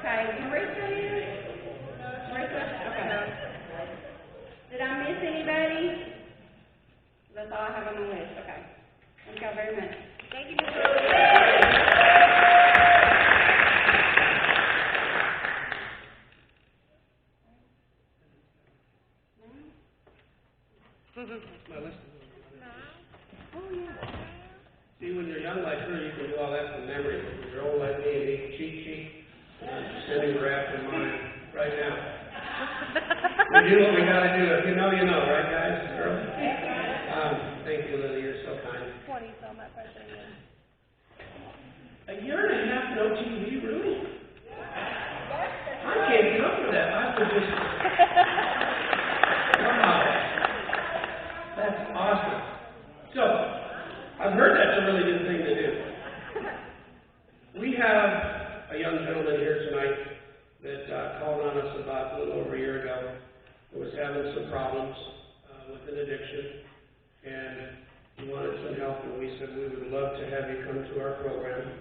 Okay, Marissa here? Marissa? Okay. Did I miss anybody? That's all I have on the list. Okay. Thank y'all very much. Thank you, See, when you're young like her, you can do all that from memory. When you're old like me and need cheat sheet, I'm sitting graph in mind right now. We do what we got to do. If you know, you know, right, guys and girls? Thank you, Lily. You're so kind. 20's on my birthday. A year and a half no TV, really? I can't get up for that. I was just... Wow. That's awesome. So, I've heard that's a really good thing to do. We have a young gentleman here tonight that called on us about a little over a year ago who was having some problems with an addiction, and he wanted some help, and we said we would love to have you come to our program.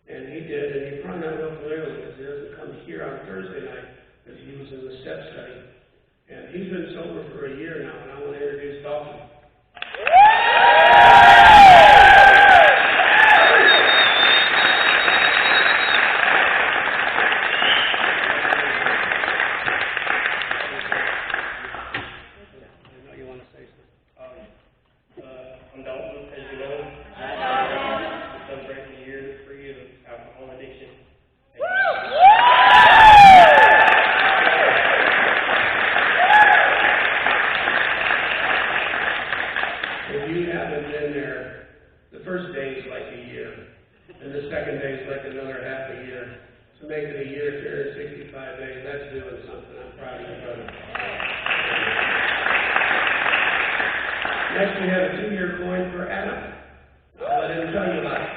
And he did, and you're probably not real familiar with it because he doesn't come here on Thursday night, because he was in the STEP study. And he's been sober for a year now, and I want to introduce Dalton. I'm Dalton, as you know. Celebrating a year free of alcohol addiction. If you haven't been there, the first day is like a year, and the second day is like another half a year. To make it a year, 365 days, that's doing something. I'm proud of you, brother. Next, we have a 2-year coin for Adam. I'll let him tell you about it.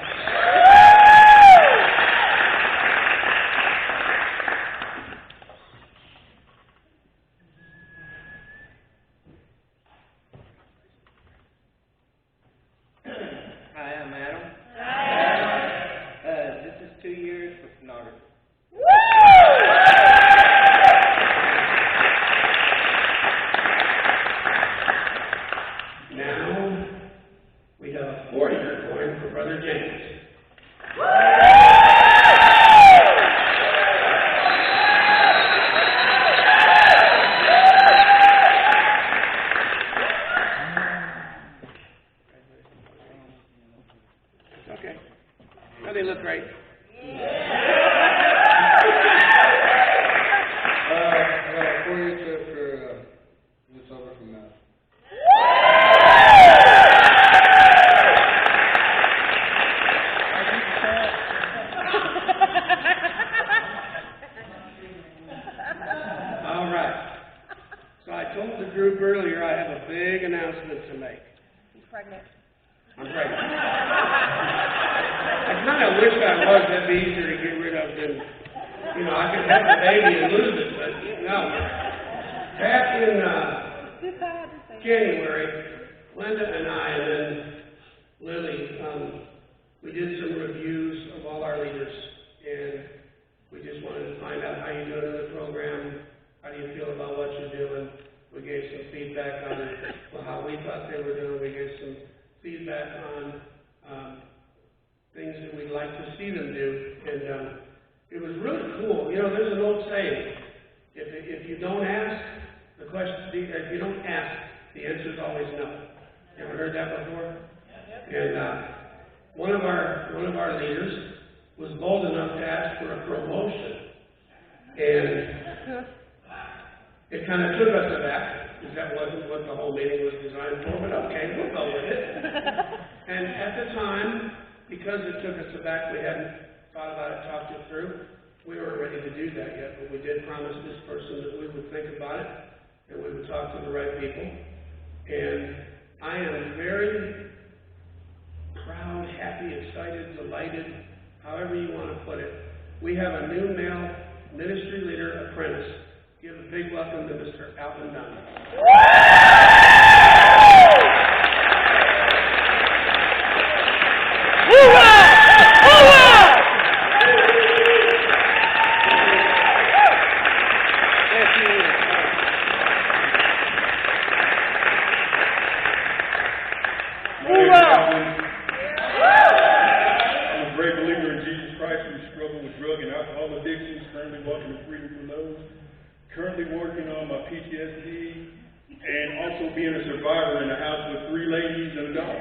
Hi, I'm Adam. This is 2 years for pornography. Now, we have a 4-year coin for Brother James. Okay. Now they look great. I got a 4-year trip for this over from that. All right. So I told the group earlier I have a big announcement to make. He's pregnant. I'm pregnant. I kind of wish I was. That'd be easier to get rid of than, I could have the baby and lose it, but no. Back in January, Linda and I, and then Lily, we did some reviews of all our leaders, and we just wanted to find out how you're doing in the program. How do you feel about what you're doing? We gave some feedback on how we thought they were doing. We gave some feedback on things that we'd like to see them do, and it was really cool. There's an old saying: if you don't ask, if you don't ask, the answer is always no. You ever heard that before? And one of our leaders was bold enough to ask for a promotion, and it kind of took us aback, because that wasn't what the whole meeting was designed for, but okay, we'll go with it. And at the time, because it took us aback, we hadn't thought about it, talked it through. We weren't ready to do that yet, but we did promise this person that we would think about it, and we would talk to the right people. And I am very proud, happy, excited, delighted, however you want to put it. We have a new male ministry leader apprentice. Give a big welcome to Mr. Alvin Dunn. alcohol addictions, currently walking in freedom from those. Currently working on my PTSD, and also being a survivor in a house with 3 ladies and a dog.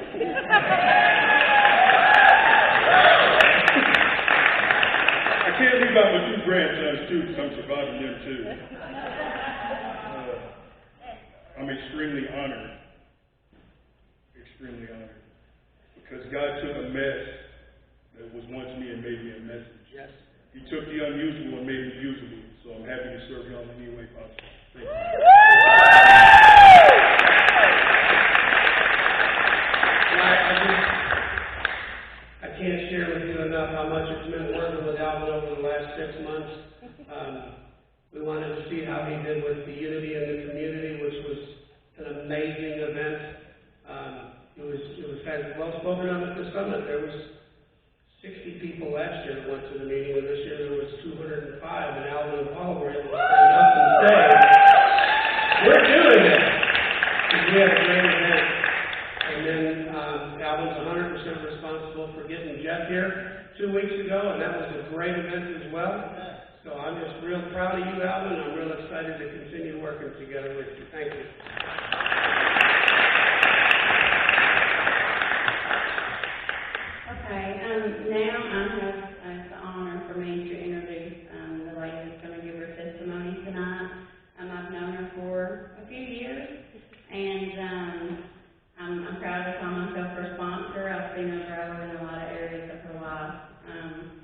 I can't leave out my 2 grandsons too, because I'm surviving them too. I'm extremely honored, because God took a mess that was once me and made me a message. Yes. He took the unusual and made it usable, so I'm happy to serve y'all in any way possible. Thank you. I can't share with you enough how much it's meant working with Alvin over the last 6 months. We wanted to see how he did with the unity in the community, which was an amazing event. It was had well spoken of at the summit. There was 60 people last year that went to the meeting, and this year there was 205, and Alvin and Paul were able to stand up and say, we're doing it! Because we had a great event. And then Alvin's 100% responsible for getting Jeff here 2 weeks ago, and that was a great event as well. So I'm just real proud of you, Alvin, and I'm real excited to continue working together with you. Thank you. Okay, now it's the honor for me to introduce the lady that's going to give her testimony tonight. I've known her for a few years, and I'm proud to call myself her sponsor. I've seen her grow in a lot of areas of her life.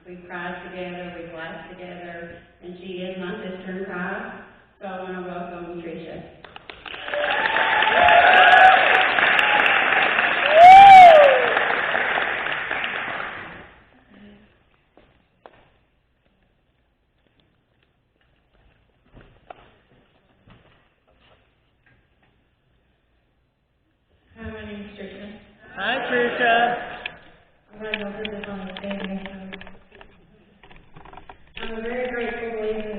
We've cried together, we've laughed together, and she is my sister in Christ. So I want to welcome Tricia. Hi, my name is Tricia. Hi, Tricia. I'm glad y'all put this on the stand. I'm a very grateful believer.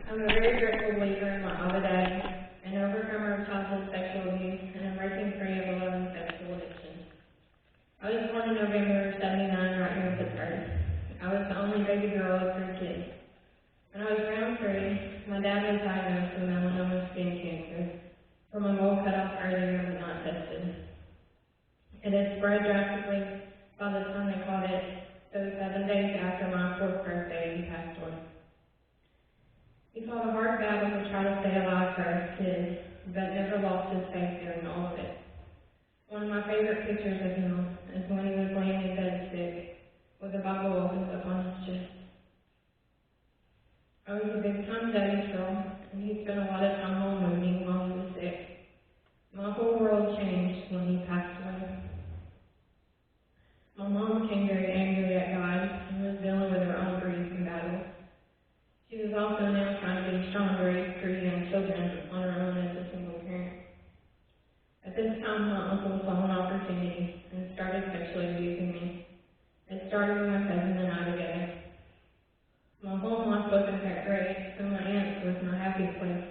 I'm a very grateful believer in my Abba Daddy, an overcomer of childhood sexual abuse, and I'm breaking free of 11 sexual addictions. I was born in November of '79 right here in Pittsburgh. I was the only baby girl of 3 kids. When I was around 3, my dad was diagnosed with melanoma skin cancer from a mole cut off earlier but not tested. It had spread drastically by the time they caught it, so 7 days after my 4th birthday, he passed away. He fought a hard battle to try to stay alive for his kids, but never lost his faith during all of it. One of my favorite pictures of him is when he was laying in bed sick, with the Bible opened up on his chest. I was a big-time daddy's girl, and he spent a lot of time home with me while he was sick. My whole world changed when he passed away. My mom became very angry at God and was dealing with her own grief and battle. She was also now trying to be strong to raise 3 young children on her own as a single parent. At this time, my uncle saw an opportunity and started sexually abusing me. It started with my cousin and I together. My home life wasn't that great, so my aunt was my happy place.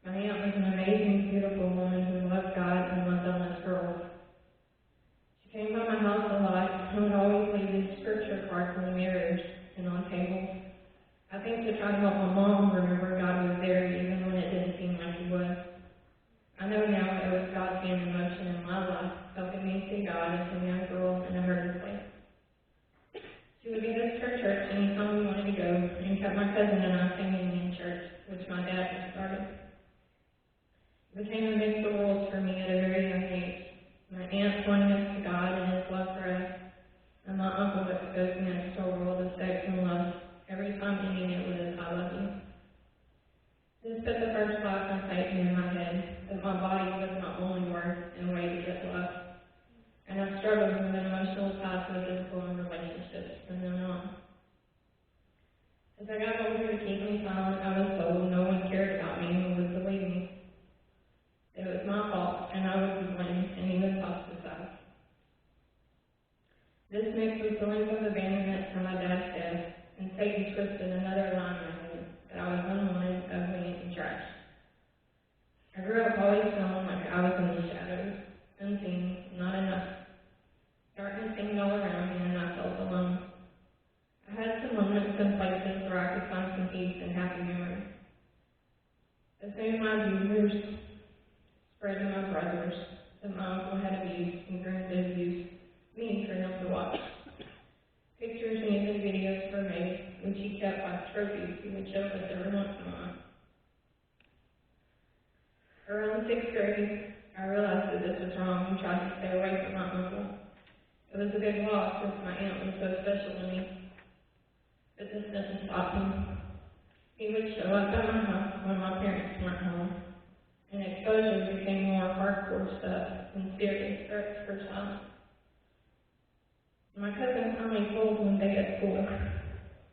My aunt was an amazing, beautiful woman who loved God and loved on us girls. She came by my house a lot and would always leave these scripture cards on the mirrors and on tables. I think to try to help my mom remember God was there even when it didn't seem like He was. I know now it was God's hand in motion in my life, helping me see God as a young girl in a hurting place. She would lead us to her church anytime we wanted to go, and kept my cousin and I singing in church, which my dad had started. It became a mix of worlds for me at a very young age. My aunt pointing us to God and His love for us, and my uncle exposing us to a world of sex and love, every time ending it with I love you. This put the first thought from Satan in my head, that my body was my only worth and way to get love. And I've struggled with an emotional path with physical and relationships from then on. As I got older to keep me silent, I was told no one cared about me or would believe me. It was my fault, and I was to blame, and even ostracized. This mixed with feelings of abandonment from my dad's death, and Satan twisted another line in my head, that I was unwanted, ugly, and trash. I grew up always feeling like I was in the shadows, unseen, not enough. Darkness happened all around me, and I felt alone. I had some moments and places where I could find some peace and happy memories. The same abusers spread to my brothers that my uncle had abused and groomed and abused me for them to watch. Pictures and even videos were made, which he kept like trophies he would show us every once in a while. Around 6th grade, I realized that this was wrong and tried to stay away from my uncle. It was a big loss since my aunt was so special to me. But this didn't stop him. He would show up at my house when my parents weren't home, and exposure became more hardcore stuff and serious threats for some. My cousin finally told one day at school.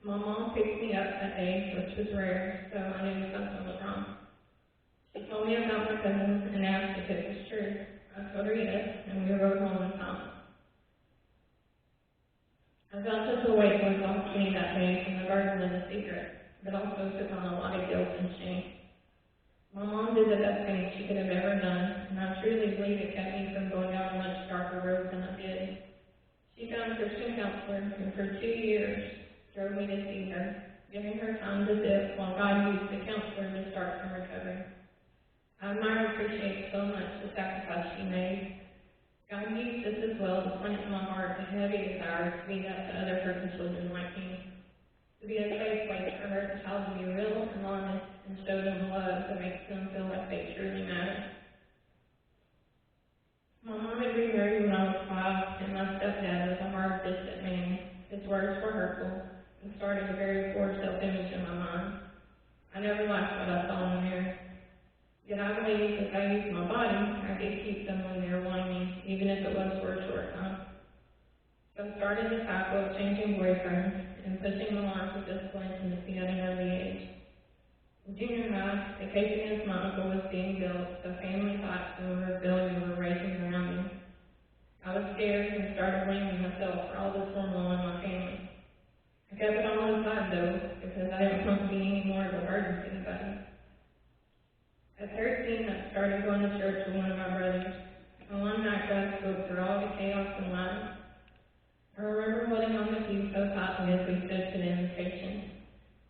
My mom picked me up that day, which was rare, so I knew something was wrong. She told me about my cousins and asked if it was true. I told her yes, and we rode home in silence. I felt such a weight was off me that day from the burden of the secret, but also took on a lot of guilt and shame. My mom did the best thing she could have ever done, and I truly believe it kept me from going down a much darker road than I did. She found a Christian counselor, and for 2 years drove me to see her, giving her time to sit while God used the counselor to start some recovery. I admire and appreciate so much the sacrifice she made. God used this as well to plant in my heart a heavy desire to be that to other hurting children like me, to be a safe place for her child to be real and honest and show them love that makes them feel like they truly matter. My mom had remarried when I was 5, and my stepdad was a hard, distant man. His words were hurtful and started a very poor self-image in my mind. I never liked what I saw in the mirror. Yet I believed if I used my body, I could keep someone there wanting me, even if it was for a short time. So I started the cycle of changing boyfriends and pushing the lines of physical intimacy at an early age. In junior high, the case against my uncle was being built, so family thoughts and rebellion were raging around me. I was scared and started blaming myself for all the turmoil in my family. I kept it on the side though, because I didn't want to be any more of a burden to anybody. At 13, I started going to church with one of my brothers. And one night, God spoke through all the chaos and lies. I remember holding on to pew so tightly as we stood for the invitation.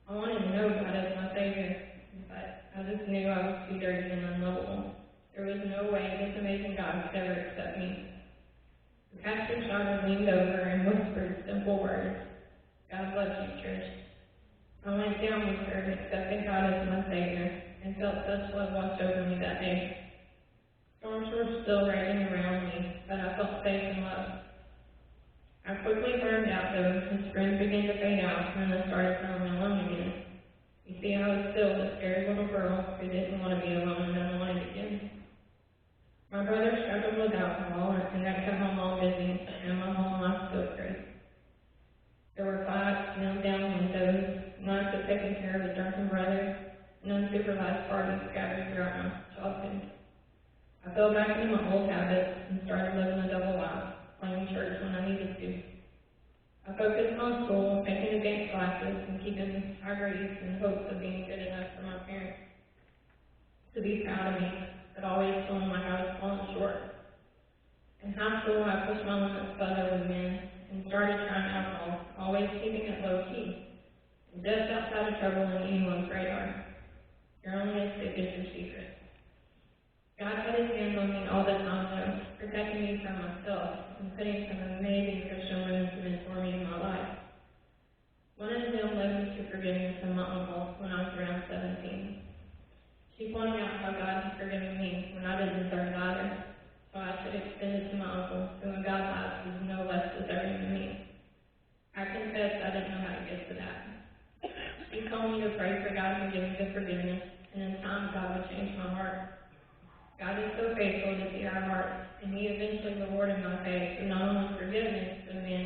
I wanted to know God as my Savior, but I just knew I was too dirty and unlovable. There was no way this amazing God could ever accept me. The pastor's daughter leaned over and whispered simple words. God loves you, Trish. I went down with her and accepted God as my Savior, and felt such love wash over me that day. Storms were still raging around me, but I felt safe and loved. I quickly burned out though, and friends began to fade out, and I started feeling alone again. You see, I was still a scared little girl who didn't want to be alone and unwanted again. My brother struggled with alcohol, and that kept my mom busy, and my home life still great. There were fights, nailed down windows, nights of taking care of a drunken brother, and unsupervised parties scattered throughout my childhood. I fell back into my old habits and started living a double life, playing church when I needed to. I focused on school, taking advanced classes, and keeping high grades in hopes of being good enough for my parents to be proud of me, but always feeling like I was falling short. In high school, I pushed my limits further with men and started trying alcohol, always keeping it low key, just outside of trouble on anyone's radar. You're only as sick as your secret. God had his hands on me all the time though, protecting me from myself and putting some amazing Christian women to mentor me in my life. One of them led me to forgiveness of my uncle when I was around 17. She pointed out how God had forgiven me when I didn't deserve it either, so I should extend it to my uncle, who in God's eyes was no less deserving than me. I confess I didn't know how to get to that. She told me to pray for God to give me the forgiveness, and in time God would change my heart. God is so faithful to see our hearts, and he eventually rewarded my faith with not only forgiveness, but man